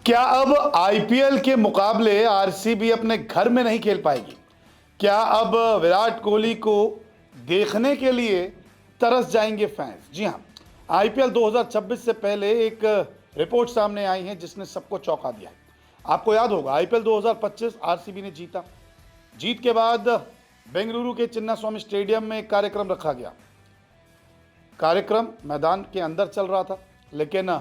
क्या अब आईपीएल के मुकाबले आरसीबी अपने घर में नहीं खेल पाएगी? क्या अब विराट कोहली को देखने के लिए तरस जाएंगे फैंस? जी हां, आईपीएल 2026 से पहले एक रिपोर्ट सामने आई है जिसने सबको चौंका दिया है। आपको याद होगा, आईपीएल 2025 आरसीबी ने जीता। जीत के बाद बेंगलुरु के चिन्नास्वामी स्टेडियम में एक कार्यक्रम रखा गया। कार्यक्रम मैदान के अंदर चल रहा था, लेकिन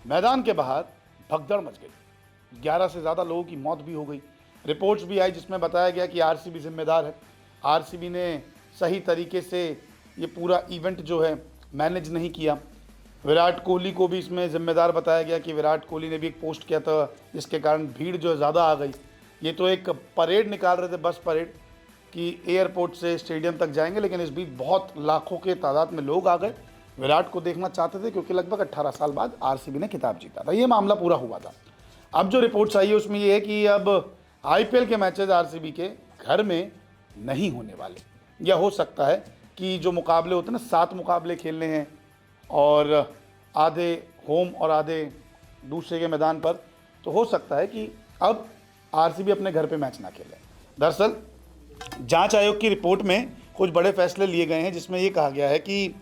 मैदान के बाहर भगदड़ मच गई। 11 से ज़्यादा लोगों की मौत भी हो गई। रिपोर्ट्स भी आई जिसमें बताया गया कि आरसीबी जिम्मेदार है। आरसीबी ने सही तरीके से ये पूरा इवेंट जो है मैनेज नहीं किया। विराट कोहली को भी इसमें जिम्मेदार बताया गया कि विराट कोहली ने भी एक पोस्ट किया था जिसके कारण भीड़ जो है ज़्यादा आ गई। ये तो एक परेड निकाल रहे थे, बस परेड, कि एयरपोर्ट से स्टेडियम तक जाएंगे, लेकिन इस बीच बहुत लाखों के तादाद में लोग आ गए। विराट को देखना चाहते थे क्योंकि लगभग 18 साल बाद आरसीबी ने खिताब जीता था। ये मामला पूरा हुआ था। अब जो रिपोर्ट्स आई है उसमें ये है कि अब आईपीएल के मैचेस आरसीबी के घर में नहीं होने वाले, या हो सकता है कि जो मुकाबले होते हैं ना, 7 मुकाबले खेलने हैं और आधे होम और आधे दूसरे के मैदान पर, तो हो सकता है कि अब आरसीबी अपने घर पे मैच ना खेले। दरअसल जांच आयोग की रिपोर्ट में कुछ बड़े फैसले लिए गए हैं जिसमें यह कहा गया है कि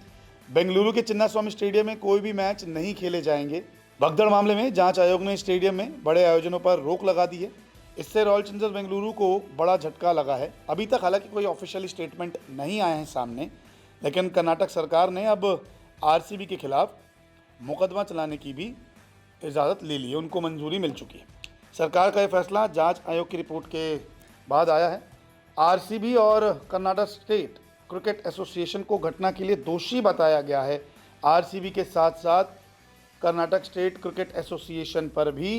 बेंगलुरु के चिन्नास्वामी स्टेडियम में कोई भी मैच नहीं खेले जाएंगे। भगदड़ मामले में जांच आयोग ने स्टेडियम में बड़े आयोजनों पर रोक लगा दी है। इससे रॉयल चैलेंजर्स बेंगलुरु को बड़ा झटका लगा है। अभी तक हालांकि कोई ऑफिशियली स्टेटमेंट नहीं आए हैं सामने, लेकिन कर्नाटक सरकार ने अब आरसीबी के खिलाफ मुकदमा चलाने की भी इजाज़त ले ली है, उनको मंजूरी मिल चुकी है। सरकार का यह फैसला जांच आयोग की रिपोर्ट के बाद आया है। आरसीबी और कर्नाटक स्टेट क्रिकेट एसोसिएशन को घटना के लिए दोषी बताया गया है। आरसीबी के साथ साथ कर्नाटक स्टेट क्रिकेट एसोसिएशन पर भी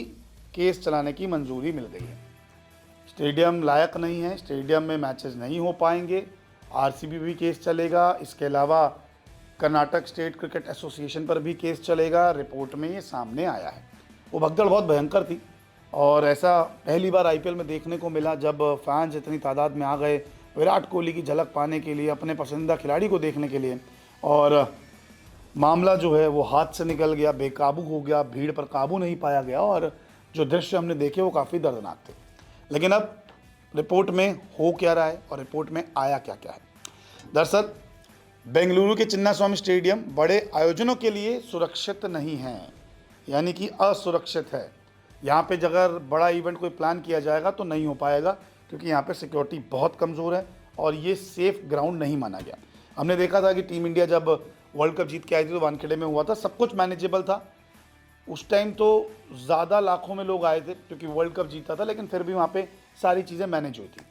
केस चलाने की मंजूरी मिल गई है। स्टेडियम लायक नहीं है, स्टेडियम में मैचेस नहीं हो पाएंगे, आरसीबी भी केस चलेगा। इसके अलावा कर्नाटक स्टेट क्रिकेट एसोसिएशन पर भी केस चलेगा। रिपोर्ट में ये सामने आया है। वो भगदड़ बहुत भयंकर थी और ऐसा पहली बार आईपीएल में देखने को मिला जब फैंस इतनी तादाद में आ गए विराट कोहली की झलक पाने के लिए, अपने पसंदीदा खिलाड़ी को देखने के लिए, और मामला जो है वो हाथ से निकल गया, बेकाबू हो गया, भीड़ पर काबू नहीं पाया गया और जो दृश्य हमने देखे वो काफ़ी दर्दनाक थे। लेकिन अब रिपोर्ट में हो क्या रहा है और रिपोर्ट में आया क्या क्या है। दरअसल बेंगलुरु के चिन्नास्वामी स्टेडियम बड़े आयोजनों के लिए सुरक्षित नहीं है, यानी कि असुरक्षित है। यहाँ पे अगर बड़ा इवेंट कोई प्लान किया जाएगा तो नहीं हो पाएगा क्योंकि यहाँ पे सिक्योरिटी बहुत कमज़ोर है और ये सेफ़ ग्राउंड नहीं माना गया। हमने देखा था कि टीम इंडिया जब वर्ल्ड कप जीत के आई थी तो वानखेड़े में हुआ था, सब कुछ मैनेजेबल था। उस टाइम तो ज़्यादा लाखों में लोग आए थे क्योंकि वर्ल्ड कप जीता था, लेकिन फिर भी वहाँ पे सारी चीज़ें मैनेज हुई थी।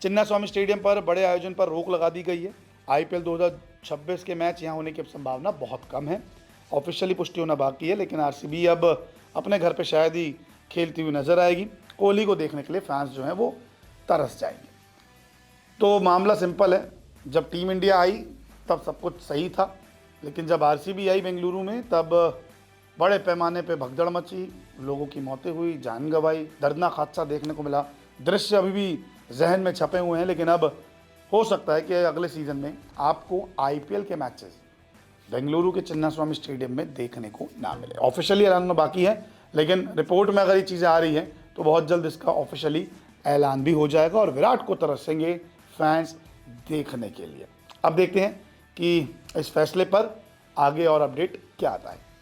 चिन्नास्वामी स्टेडियम पर बड़े आयोजन पर रोक लगा दी गई है। आईपीएल 2026 के मैच यहाँ होने की संभावना बहुत कम है। ऑफिशियली पुष्टि होना बाकी है, लेकिन आरसीबी अब अपने घर पे शायद ही खेलती हुई नजर आएगी। कोहली को देखने के लिए फैंस जो हैं वो तरस जाएंगे। तो मामला सिंपल है, जब टीम इंडिया आई तब सब कुछ सही था, लेकिन जब आरसीबी आई बेंगलुरु में तब बड़े पैमाने पे भगदड़ मची, लोगों की मौतें हुई, जान गंवाई, दर्दनाक हादसा देखने को मिला। दृश्य अभी भी जहन में छपे हुए हैं, लेकिन अब हो सकता है कि अगले सीज़न में आपको आईपीएल के मैचेस बेंगलुरु के चिन्नास्वामी स्टेडियम में देखने को ना मिले। ऑफिशियली ऐलान बाकी है, लेकिन रिपोर्ट में अगर ये चीज़ें आ रही हैं तो बहुत जल्द इसका ऑफिशियली ऐलान भी हो जाएगा और विराट को तरसेंगे फैंस देखने के लिए। अब देखते हैं कि इस फैसले पर आगे और अपडेट क्या आता है।